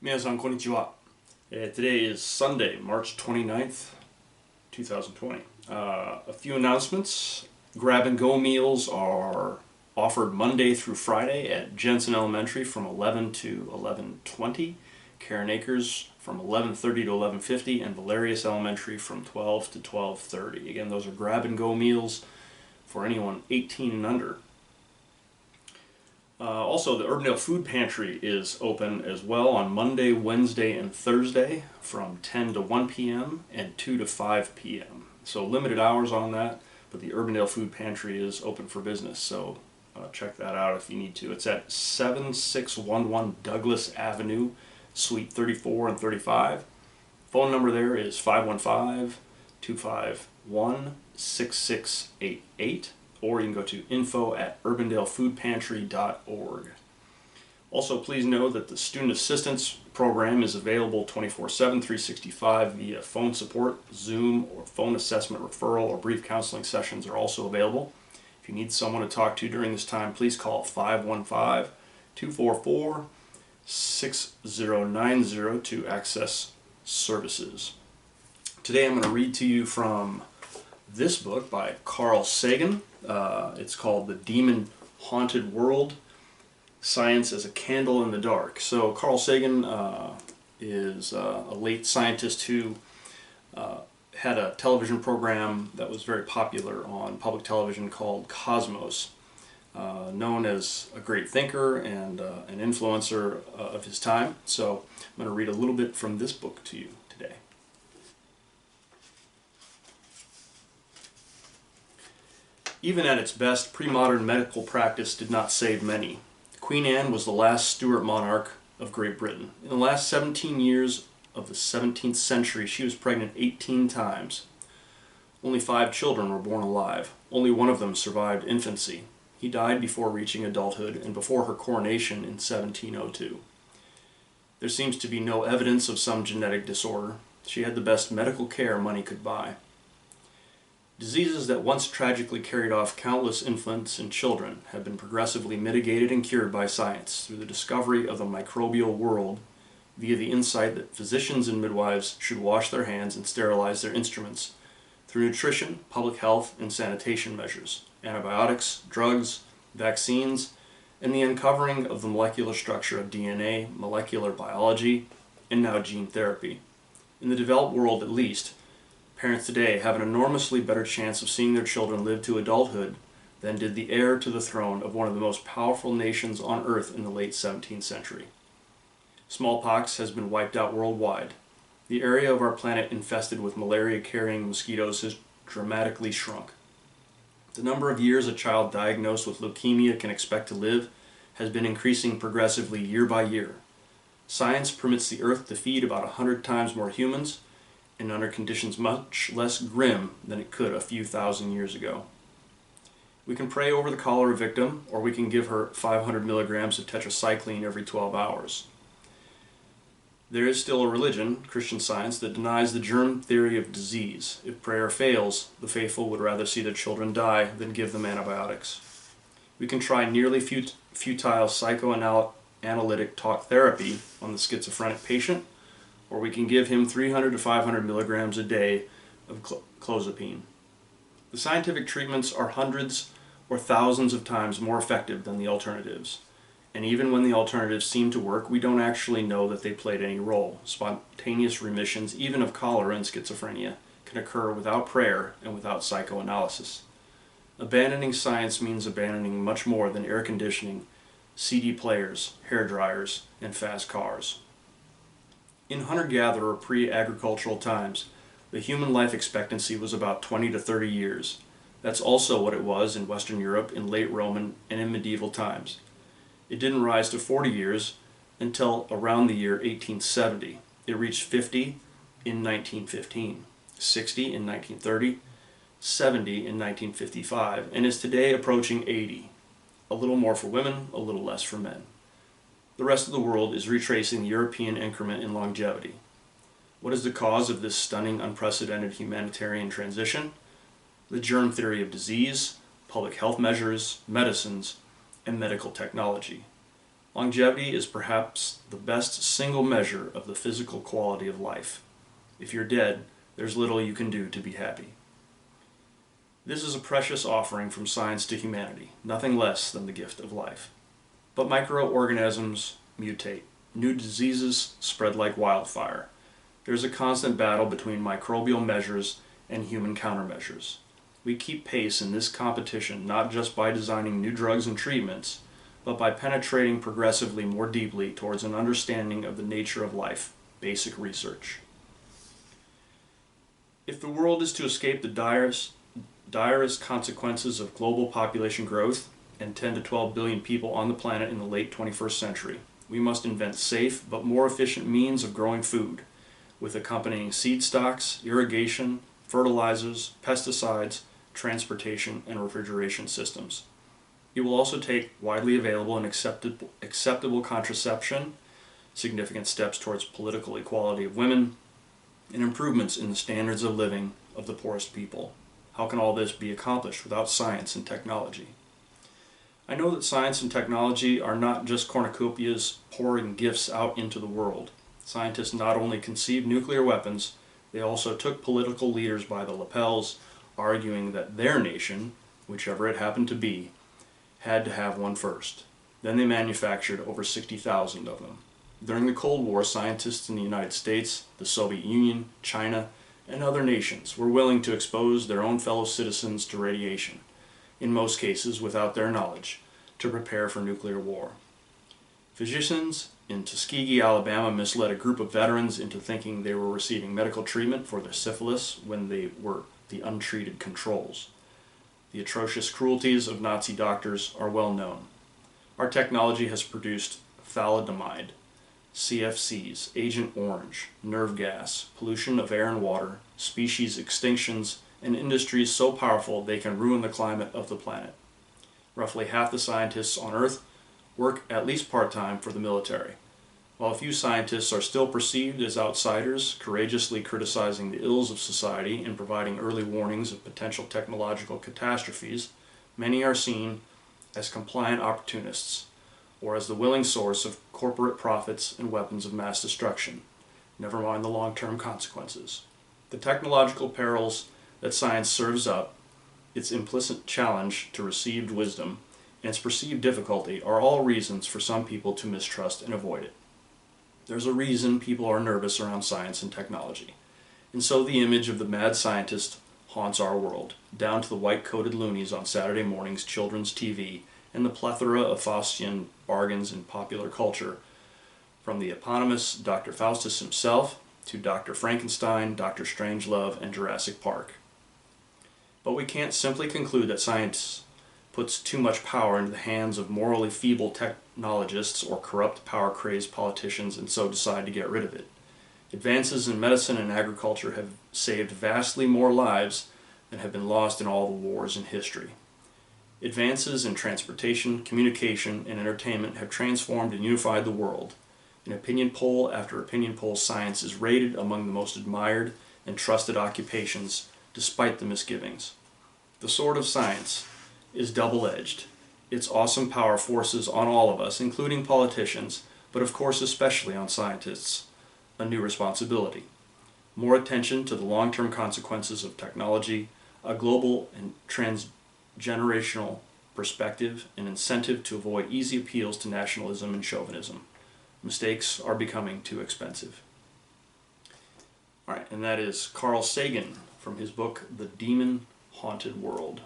Minasan konnichiwa. Today is Sunday, March 29th, 2020. A few announcements. Grab-and-go meals are offered Monday through Friday at Jensen Elementary from 11 to 11:20, Karen Acres from 11:30 to 11:50, and Valerius Elementary from 12 to 12:30. Again, those are grab-and-go meals for anyone 18 and under. Also, the Urbandale Food Pantry is open as well on Monday, Wednesday, and Thursday from 10 to 1 p.m. and 2 to 5 p.m. So limited hours on that, but the Urbandale Food Pantry is open for business, so check that out if you need to. It's at 7611 Douglas Avenue, Suite 34 and 35. Phone number there is 515-251-6688. Or you can go to info@urbandalefoodpantry.org. Also, please know that the Student Assistance Program is available 24/7, 365 via phone support, Zoom, or phone assessment referral, or brief counseling sessions are also available. If you need someone to talk to during this time, please call 515-244-6090 to access services. Today I'm going to read to you from this book by Carl Sagan. It's called The Demon Haunted World, Science as a Candle in the Dark. So Carl Sagan is a late scientist who had a television program that was very popular on public television called Cosmos. Known as a great thinker and an influencer of his time. So I'm going to read a little bit from this book to you today. Even at its best, pre-modern medical practice did not save many. Queen Anne was the last Stuart monarch of Great Britain. In the last 17 years of the 17th century, she was pregnant 18 times. Only 5 children were born alive. Only one of them survived infancy. He died before reaching adulthood and before her coronation in 1702. There seems to be no evidence of some genetic disorder. She had the best medical care money could buy. Diseases that once tragically carried off countless infants and children have been progressively mitigated and cured by science through the discovery of the microbial world via the insight that physicians and midwives should wash their hands and sterilize their instruments through nutrition, public health, and sanitation measures, antibiotics, drugs, vaccines, and the uncovering of the molecular structure of DNA, molecular biology, and now gene therapy. In the developed world at least, parents today have an enormously better chance of seeing their children live to adulthood than did the heir to the throne of one of the most powerful nations on earth in the late 17th century. Smallpox has been wiped out worldwide. The area of our planet infested with malaria-carrying mosquitoes has dramatically shrunk. The number of years a child diagnosed with leukemia can expect to live has been increasing progressively year by year. Science permits the earth to feed about 100 times more humans, and under conditions much less grim than it could a few thousand years ago. We can pray over the cholera victim, or we can give her 500 milligrams of tetracycline every 12 hours. There is still a religion, Christian Science, that denies the germ theory of disease. If prayer fails, the faithful would rather see their children die than give them antibiotics. We can try nearly futile psychoanalytic talk therapy on the schizophrenic patient, or we can give him 300 to 500 milligrams a day of clozapine. The scientific treatments are hundreds or thousands of times more effective than the alternatives. And even when the alternatives seem to work, we don't actually know that they played any role. Spontaneous remissions, even of cholera and schizophrenia, can occur without prayer and without psychoanalysis. Abandoning science means abandoning much more than air conditioning, CD players, hair dryers, and fast cars. In hunter-gatherer pre-agricultural times, the human life expectancy was about 20 to 30 years. That's also what it was in Western Europe in late Roman and in medieval times. It didn't rise to 40 years until around the year 1870. It reached 50 in 1915, 60 in 1930, 70 in 1955, and is today approaching 80. A little more for women, a little less for men. The rest of the world is retracing the European increment in longevity. What is the cause of this stunning, unprecedented humanitarian transition? The germ theory of disease, public health measures, medicines, and medical technology. Longevity is perhaps the best single measure of the physical quality of life. If you're dead, there's little you can do to be happy. This is a precious offering from science to humanity, nothing less than the gift of life. But microorganisms mutate. New diseases spread like wildfire. There's a constant battle between microbial measures and human countermeasures. We keep pace in this competition not just by designing new drugs and treatments, but by penetrating progressively more deeply towards an understanding of the nature of life, basic research. If the world is to escape the direst consequences of global population growth and 10 to 12 billion people on the planet in the late 21st century, we must invent safe but more efficient means of growing food, with accompanying seed stocks, irrigation, fertilizers, pesticides, transportation, and refrigeration systems. It will also take widely available and acceptable contraception, significant steps towards political equality of women, and improvements in the standards of living of the poorest people. How can all this be accomplished without science and technology? I know that science and technology are not just cornucopias pouring gifts out into the world. Scientists not only conceived nuclear weapons, they also took political leaders by the lapels, arguing that their nation, whichever it happened to be, had to have one first. Then they manufactured over 60,000 of them. During the Cold War, scientists in the United States, the Soviet Union, China, and other nations were willing to expose their own fellow citizens to radiation, in most cases without their knowledge, to prepare for nuclear war. Physicians in Tuskegee, Alabama misled a group of veterans into thinking they were receiving medical treatment for their syphilis when they were the untreated controls. The atrocious cruelties of Nazi doctors are well known. Our technology has produced thalidomide, CFCs, Agent Orange, nerve gas, pollution of air and water, species extinctions, and industries so powerful they can ruin the climate of the planet. Roughly half the scientists on Earth work at least part-time for the military. While a few scientists are still perceived as outsiders, courageously criticizing the ills of society and providing early warnings of potential technological catastrophes, many are seen as compliant opportunists, or as the willing source of corporate profits and weapons of mass destruction, never mind the long-term consequences. The technological perils that science serves up, its implicit challenge to received wisdom, and its perceived difficulty are all reasons for some people to mistrust and avoid it. There's a reason people are nervous around science and technology, and so the image of the mad scientist haunts our world, down to the white-coated loonies on Saturday morning's children's TV and the plethora of Faustian bargains in popular culture, from the eponymous Dr. Faustus himself to Dr. Frankenstein, Dr. Strangelove, and Jurassic Park. But we can't simply conclude that science puts too much power into the hands of morally feeble technologists or corrupt, power-crazed politicians and so decide to get rid of it. Advances in medicine and agriculture have saved vastly more lives than have been lost in all the wars in history. Advances in transportation, communication, and entertainment have transformed and unified the world. In opinion poll after opinion poll, science is rated among the most admired and trusted occupations, despite the misgivings. The sword of science is double-edged. Its awesome power forces on all of us, including politicians, but of course especially on scientists, a new responsibility. More attention to the long-term consequences of technology, a global and transgenerational perspective, an incentive to avoid easy appeals to nationalism and chauvinism. Mistakes are becoming too expensive. All right, and that is Carl Sagan from his book, The Demon Haunted World.